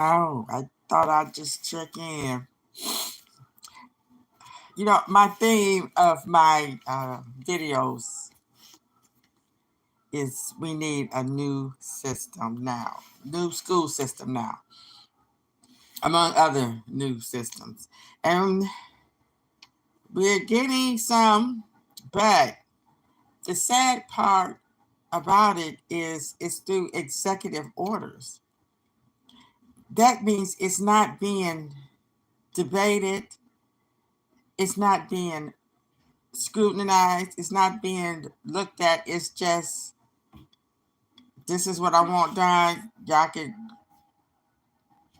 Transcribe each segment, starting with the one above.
Oh, I thought I'd just check in. You know, my theme of my videos is we need a new system now, new school system now, among other new systems. And we're getting some, but the sad part about it is it's through executive orders. That means it's not being debated, it's not being scrutinized, it's not being looked at. It's just, this is what I want done. Y'all can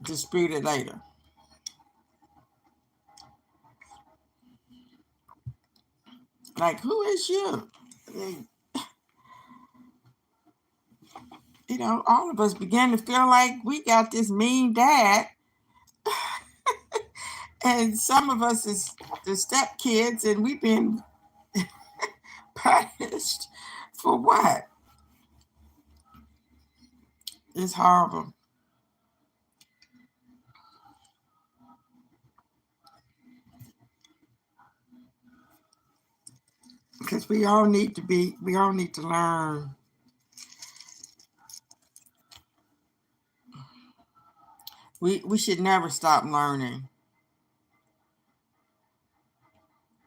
dispute it later. Like, who is you? I mean, you know, all of us began to feel like we got this mean dad, and some of us is the step kids, and we've been punished for what? It's horrible. Because we all need to learn. We should never stop learning.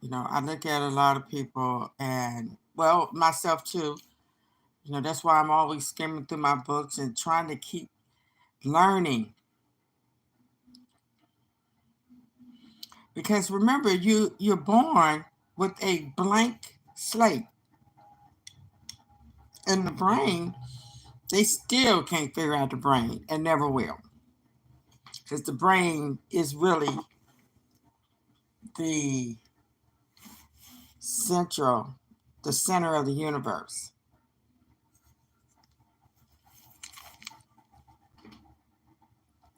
You know, I look at a lot of people, and well, myself too. You know, that's why I'm always skimming through my books and trying to keep learning. Because remember, you're born with a blank slate. And the brain, they still can't figure out the brain and never will. Because the brain is really the central, the center of the universe.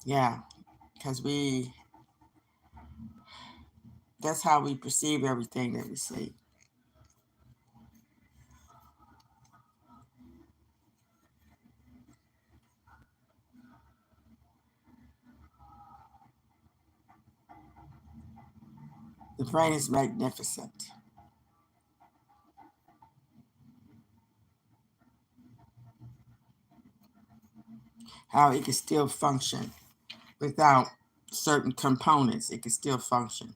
Yeah, because that's how we perceive everything that we see. The brain is magnificent. How it can still function without certain components, it can still function.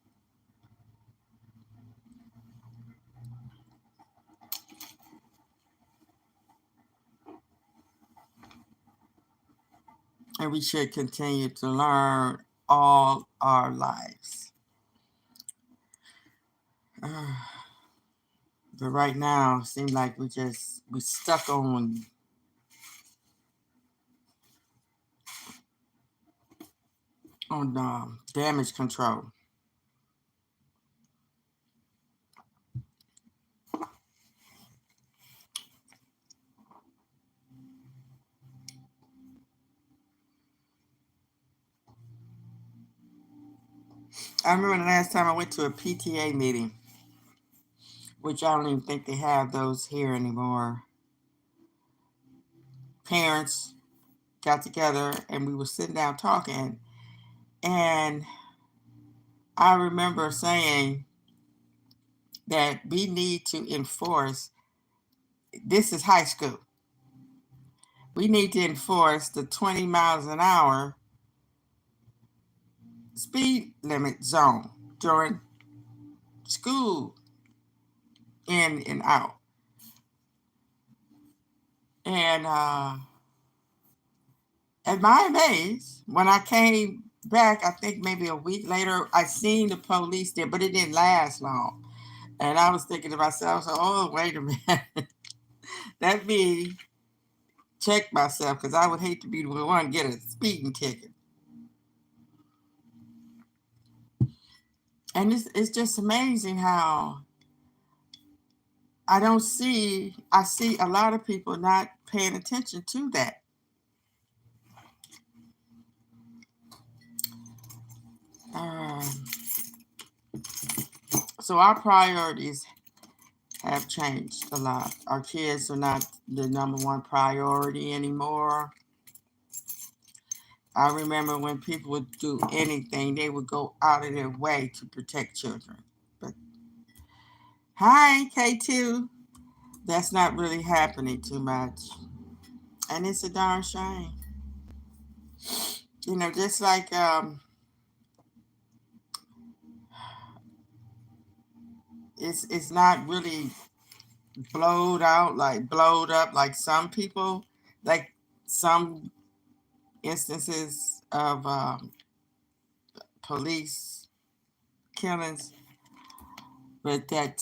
And we should continue to learn all our lives. But right now, it seems like we stuck on damage control. I remember the last time I went to a PTA meeting, which I don't even think they have those here anymore. Parents got together and we were sitting down talking, and I remember saying that we need to enforce, this is high school, we need to enforce the 20 miles an hour speed limit zone during school, in and out. And at my amaze, when I came back, I think maybe a week later, I seen the police there, but it didn't last long. And I was thinking to myself, so, oh, wait a minute. Let me check myself, because I would hate to be the one to get a speeding ticket. And it's just amazing how I see a lot of people not paying attention to that. Um, so our priorities have changed a lot. Our kids are not the number one priority anymore. I remember when people would do anything, they would go out of their way to protect children. But hi, K2. That's not really happening too much. And it's a darn shame. You know, just like it's not really blowed up like some people, like some instances of police killings, but that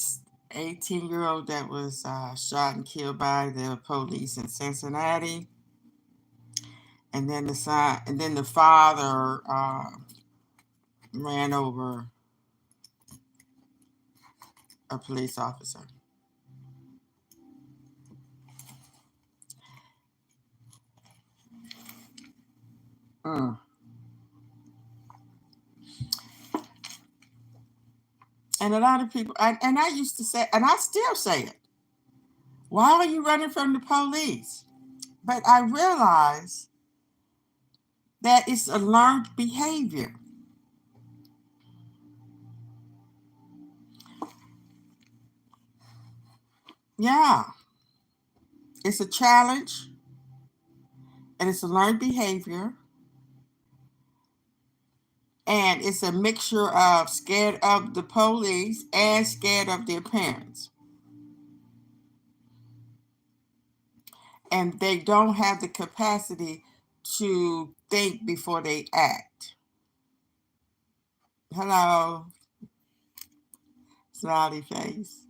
18-year-old that was shot and killed by the police in Cincinnati, and then the son, and then the father ran over a police officer. Mm. And a lot of people, and I used to say, and I still say it, why are you running from the police? But I realize that it's a learned behavior. Yeah, it's a challenge and it's a learned behavior. And it's a mixture of scared of the police and scared of their parents. And they don't have the capacity to think before they act. Hello, smiley face.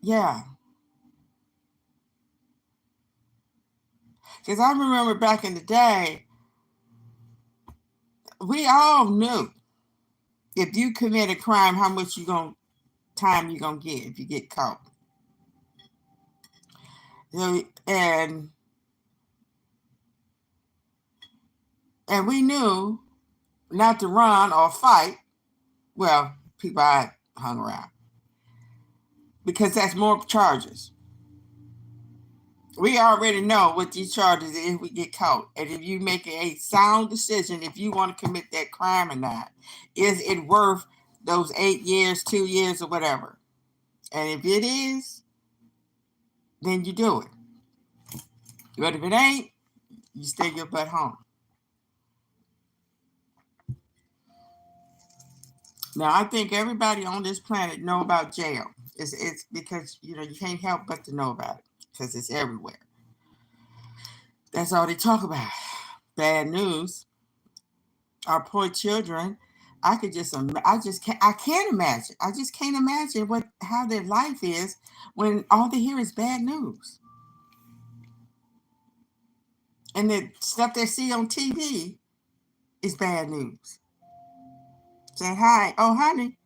Yeah. Because I remember back in the day, we all knew if you commit a crime, how much time you gonna get if you get caught. And we knew not to run or fight. Well, people I hung around, because that's more charges. We already know what these charges is if we get caught. And if you make a sound decision, if you want to commit that crime or not, is it worth those 8 years, 2 years, or whatever? And if it is, then you do it. But if it ain't, you stay your butt home. Now, I think everybody on this planet know about jail. It's because, you can't help but to know about it because it's everywhere. That's all they talk about. Bad news. Our poor children. I can't imagine. I just can't imagine how their life is when all they hear is bad news. And the stuff they see on TV is bad news. Say hi. Oh, honey.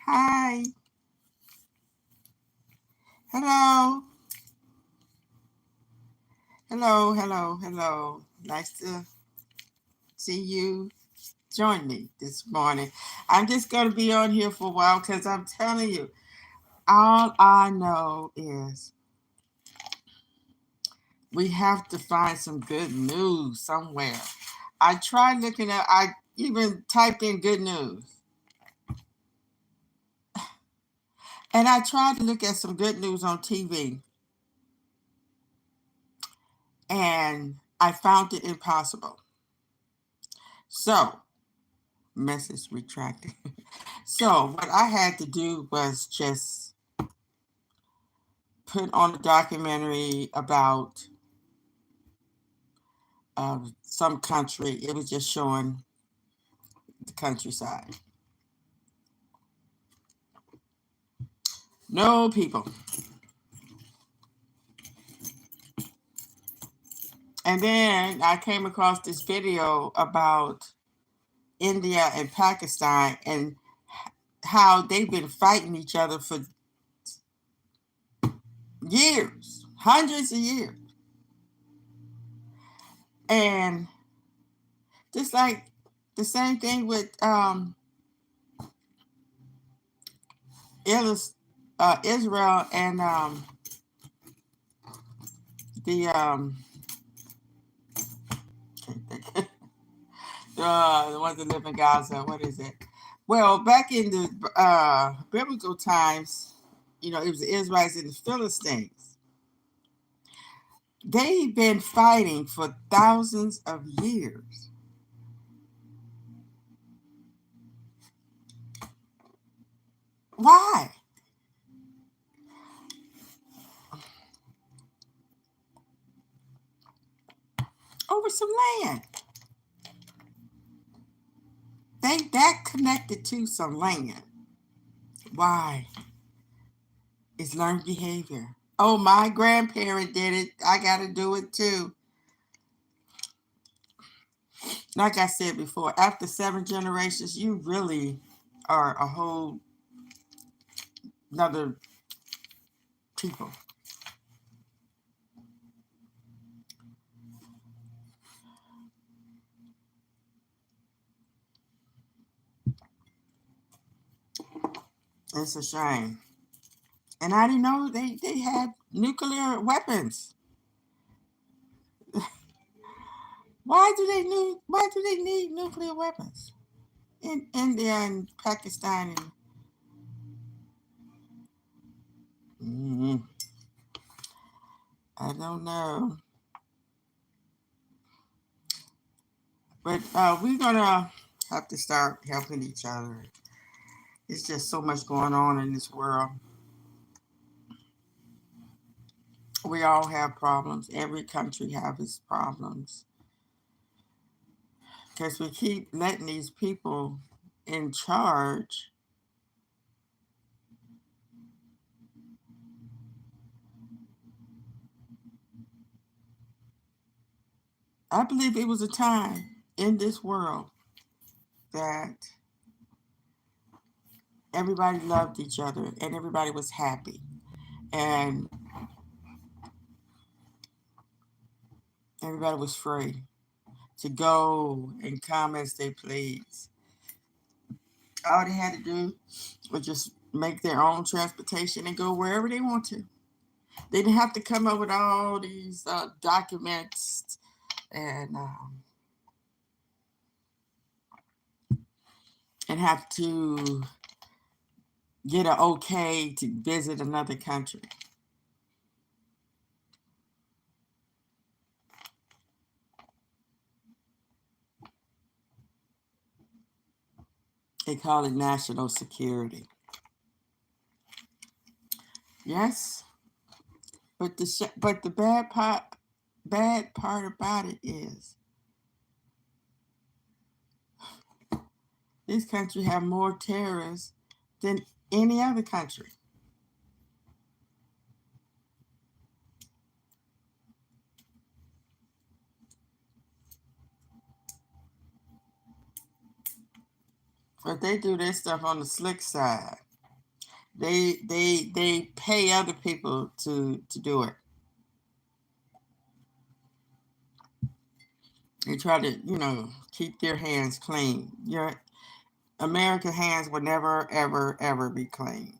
Hi. Hello. Hello, hello, hello. Nice to see you join me this morning. I'm just going to be on here for a while because I'm telling you, all I know is we have to find some good news somewhere. I even typed in good news. And I tried to look at some good news on TV. And I found it impossible. So, message retracted. So, what I had to do was just put on a documentary about some country. It was just showing the countryside. No people. And then I came across this video about India and Pakistan and how they've been fighting each other for years, hundreds of years. And just like the same thing with Israel and the can't think The ones that live in Gaza. What is it? Well, back in the biblical times, it was the Israelites and the Philistines. They've been fighting for thousands of years. Why? Over some land. That connected to some land. Why? It's learned behavior. Oh, my grandparent did it. I got to do it too. Like I said before, after 7 generations, you really are a whole another people. It's a shame. And I didn't know they had nuclear weapons. Why do they need nuclear weapons? In India and Pakistan and I don't know. But we're gonna have to start helping each other. It's just so much going on in this world. We all have problems. Every country has its problems. Because we keep letting these people in charge. I believe it was a time in this world that everybody loved each other and everybody was happy. And everybody was free to go and come as they please. All they had to do was just make their own transportation and go wherever they want to. They didn't have to come up with all these documents and have to get an okay to visit another country. They call it national security. Yes, but the bad part about it is this country have more terrorists than any other country. But they do their stuff on the slick side. They pay other people to do it. They try to keep their hands clean. Your American hands will never ever ever be clean.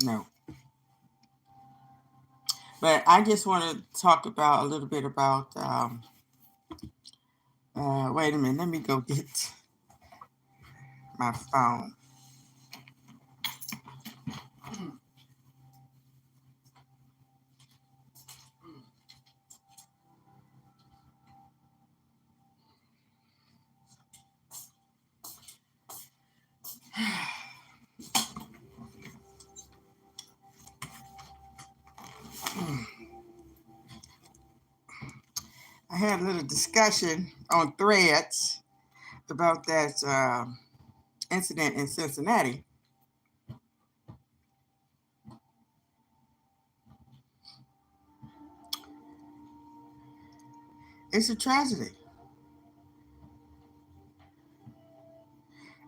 No. But I just want to talk about a little bit about. Wait a minute. Let me go get my phone. I had a little discussion on Threads about that incident in Cincinnati. It's a tragedy.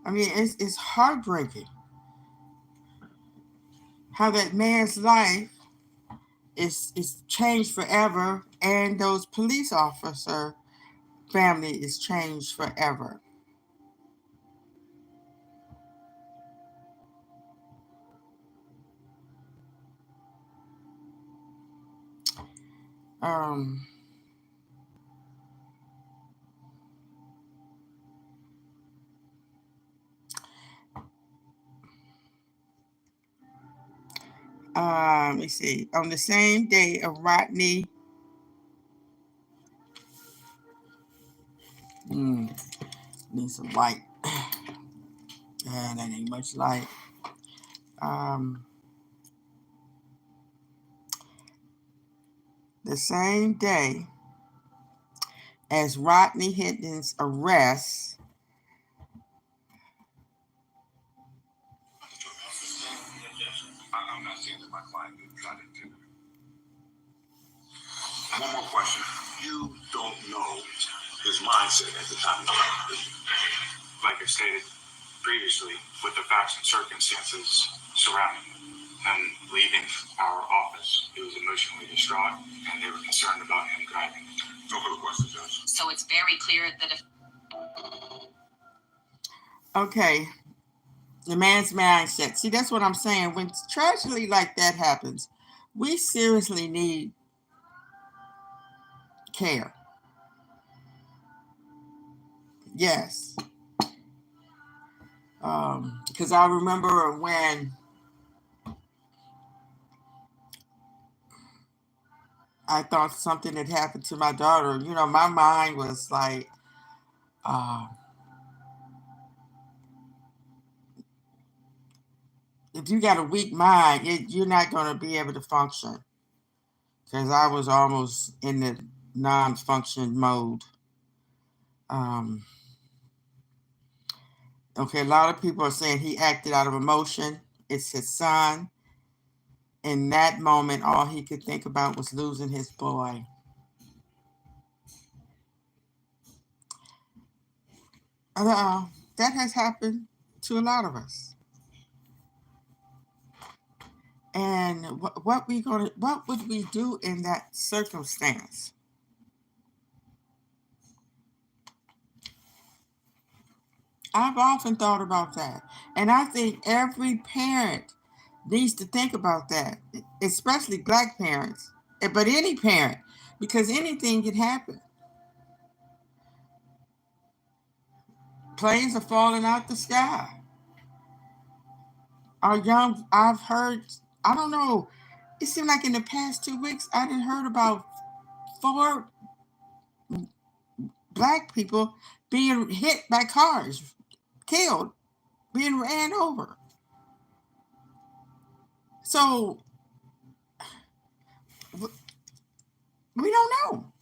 I mean, it's heartbreaking how that man's life is changed forever, and those police officer family is changed forever. Um, Let me see. On the same day of Rodney, need some light. That ain't much light. Um, the same day as Rodney Hinton's arrest, I'm not saying that my client didn't try to do. One more question. You don't know his mindset at the time. Like I stated previously, with the facts and circumstances surrounding him and leaving our office, he was emotionally distraught, and they were concerned about him driving. No further questions, Judge. So it's very clear that if... Okay, the man's mindset. See, that's what I'm saying. When tragedy like that happens, we seriously need care. Yes. Because I remember when I thought something had happened to my daughter, my mind was like, if you got a weak mind, you're not going to be able to function. Because I was almost in the non-function mode. Okay, a lot of people are saying he acted out of emotion. It's his son. In that moment, all he could think about was losing his boy. That has happened to a lot of us. And what would we do in that circumstance? I've often thought about that. And I think every parent needs to think about that, especially black parents, but any parent, because anything can happen. Planes are falling out the sky. I've heard, I don't know, it seemed like in the past 2 weeks, I didn't heard about 4 black people being hit by cars, killed, being ran over. So we don't know.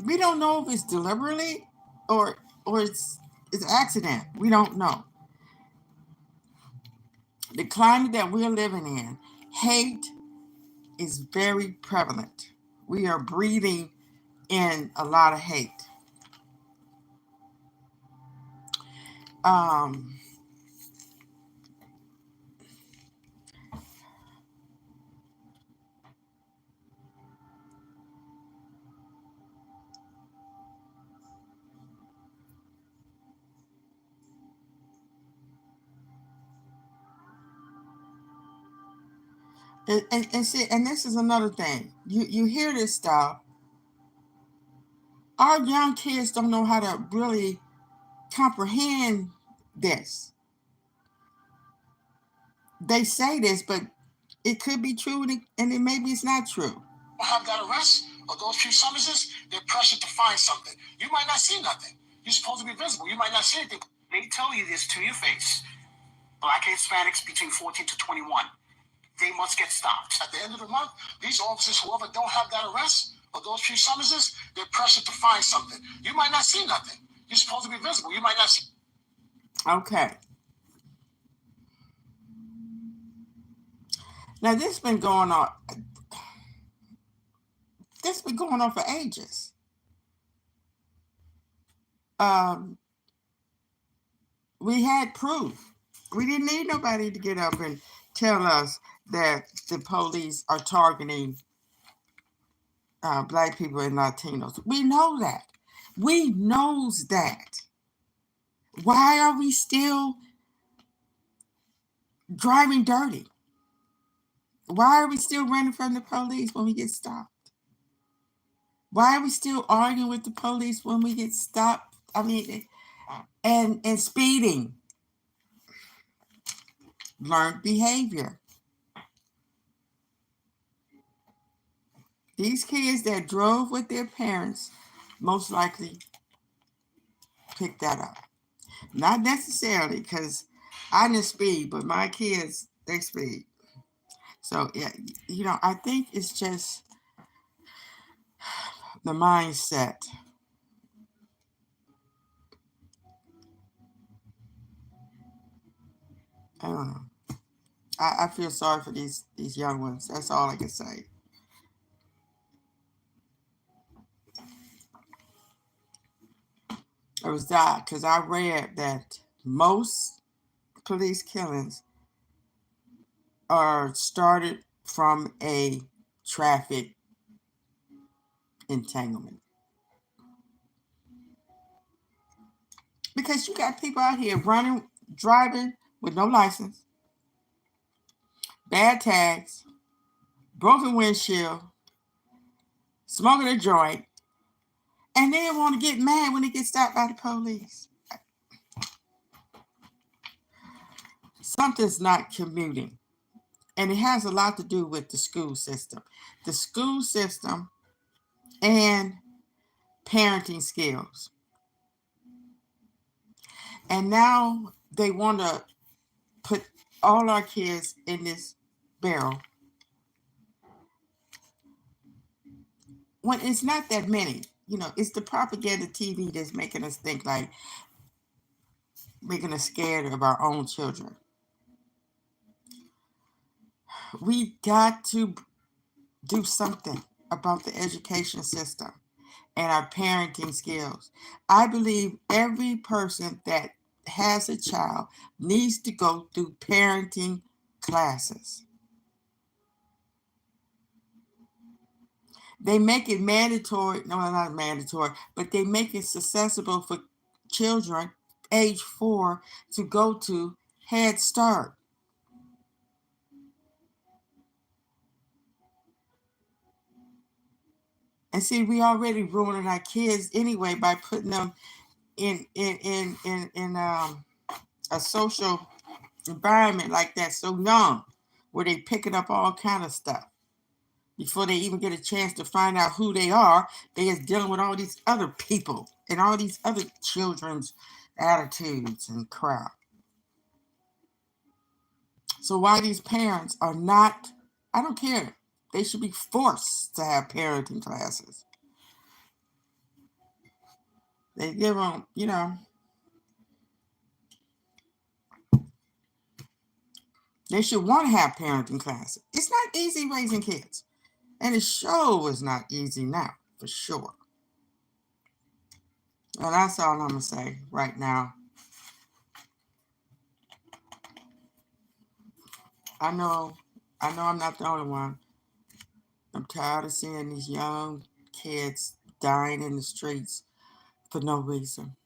We don't know if it's deliberately or it's an accident. We don't know. The climate that we're living in, hate is very prevalent. We are breathing in a lot of hate. Um, and see, and this is another thing. You hear this stuff. Our young kids don't know how to really comprehend this. They say this, but it could be true, and it maybe it's not true. Have that arrest or those few summonses, they're pressured to find something. You might not see nothing. You're supposed to be visible. You might not see anything. They tell you this to your face. Black Hispanics between 14 to 21. They must get stopped. At the end of the month, these officers, whoever don't have that arrest or those few summonses, they're pressured to find something. You might not see nothing. You're supposed to be visible. You might not see. Okay. Now this has been going on. This has been going on for ages. We had proof. We didn't need nobody to get up and tell us that the police are targeting black people and Latinos. We know that. We knows that. Why are we still driving dirty? Why are we still running from the police when we get stopped? Why are we still arguing with the police when we get stopped? I mean, and speeding. learned behavior. These kids that drove with their parents most likely picked that up. Not necessarily because I didn't speed, but my kids, they speed. So, yeah, I think it's just the mindset. I don't know. I feel sorry for these young ones. That's all I can say. It was that because I read that most police killings are started from a traffic entanglement. Because you got people out here running, driving with no license, bad tags, broken windshield, smoking a joint, and they want to get mad when they get stopped by the police. Something's not commuting. And it has a lot to do with the school system. The school system and parenting skills. And now they want to put all our kids in this barrel when it's not that many. It's the propaganda TV that's making us think like, making us scared of our own children. We got to do something about the education system and our parenting skills. I believe every person that has a child needs to go through parenting classes. They make it mandatory, no, not mandatory, but they make it accessible for children age 4 to go to Head Start. And see, we already ruining our kids anyway by putting them in a social environment like that so young, where they picking up all kind of stuff before they even get a chance to find out who they are. They is dealing with all these other people and all these other children's attitudes and crap. So why these parents are not, I don't care. They should be forced to have parenting classes. They give them, they should want to have parenting classes. It's not easy raising kids. And it sure is not easy now, for sure. Well, that's all I'm going to say right now. I know, I'm not the only one. I'm tired of seeing these young kids dying in the streets for no reason.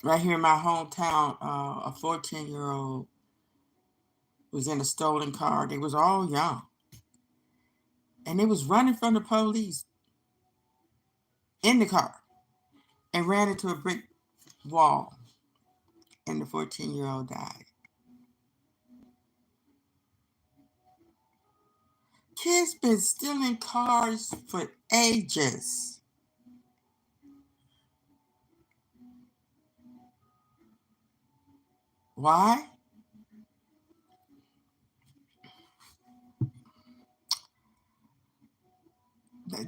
Right here in my hometown, a 14-year-old was in a stolen car. They was all young. And they was running from the police in the car and ran into a brick wall. And the 14-year-old died. Kids been stealing cars for ages. Why?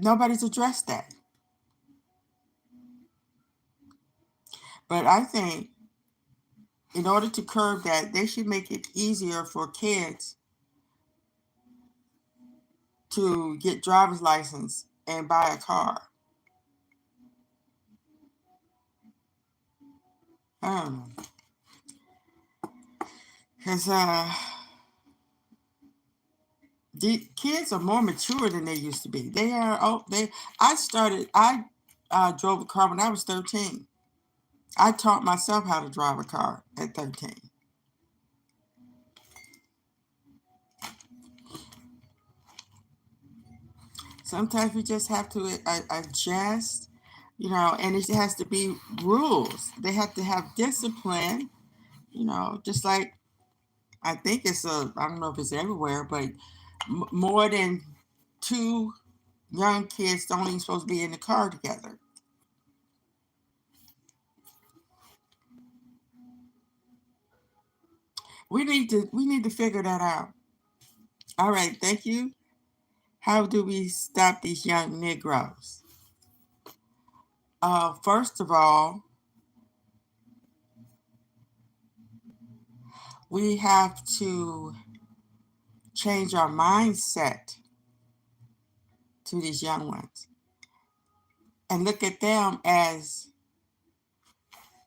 Nobody's addressed that. But I think in order to curb that, they should make it easier for kids to get driver's license and buy a car. I don't know. Because the kids are more mature than they used to be. They are, I drove a car when I was 13. I taught myself how to drive a car at 13. Sometimes we just have to adjust And it has to be rules. They have to have discipline, just like I think I don't know if it's everywhere, but more than two young kids don't even supposed to be in the car together. We need to figure that out. All right, thank you. How do we stop these young Negroes? First of all, we have to change our mindset to these young ones and look at them as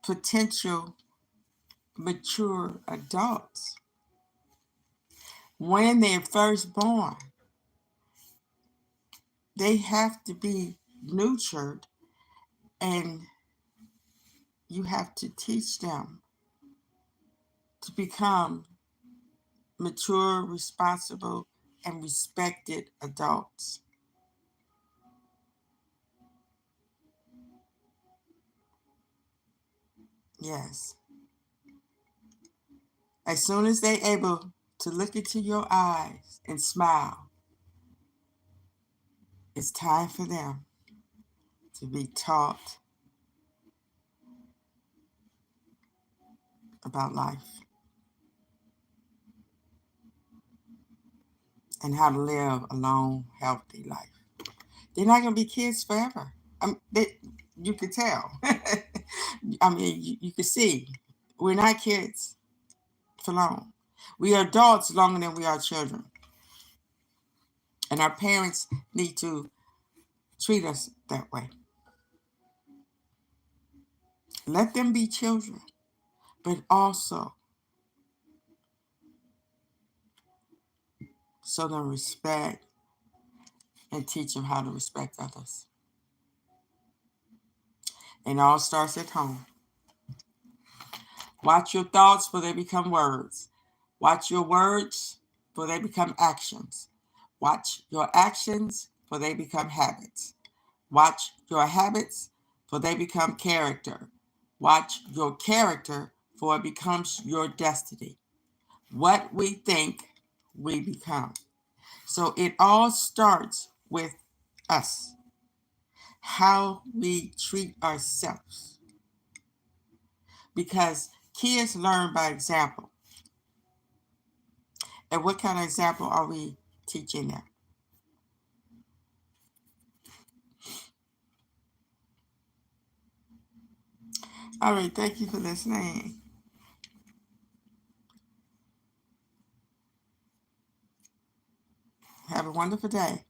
potential mature adults. When they're first born, they have to be nurtured, and you have to teach them to become mature, responsible, and respected adults. Yes. As soon as they're able to look into your eyes and smile, it's time for them to be taught about life and how to live a long, healthy life. They're not going to be kids forever. You could tell. You can see we're not kids for long. We are adults longer than we are children. And our parents need to treat us that way. Let them be children, but also show them respect and teach them how to respect others. It all starts at home. Watch your thoughts for they become words. Watch your words for they become actions. Watch your actions for they become habits. Watch your habits for they become character. Watch your character for it becomes your destiny. What we think, we become. So it all starts with us, how we treat ourselves. Because kids learn by example. And what kind of example are we teaching them? All right, thank you for listening. Have a wonderful day.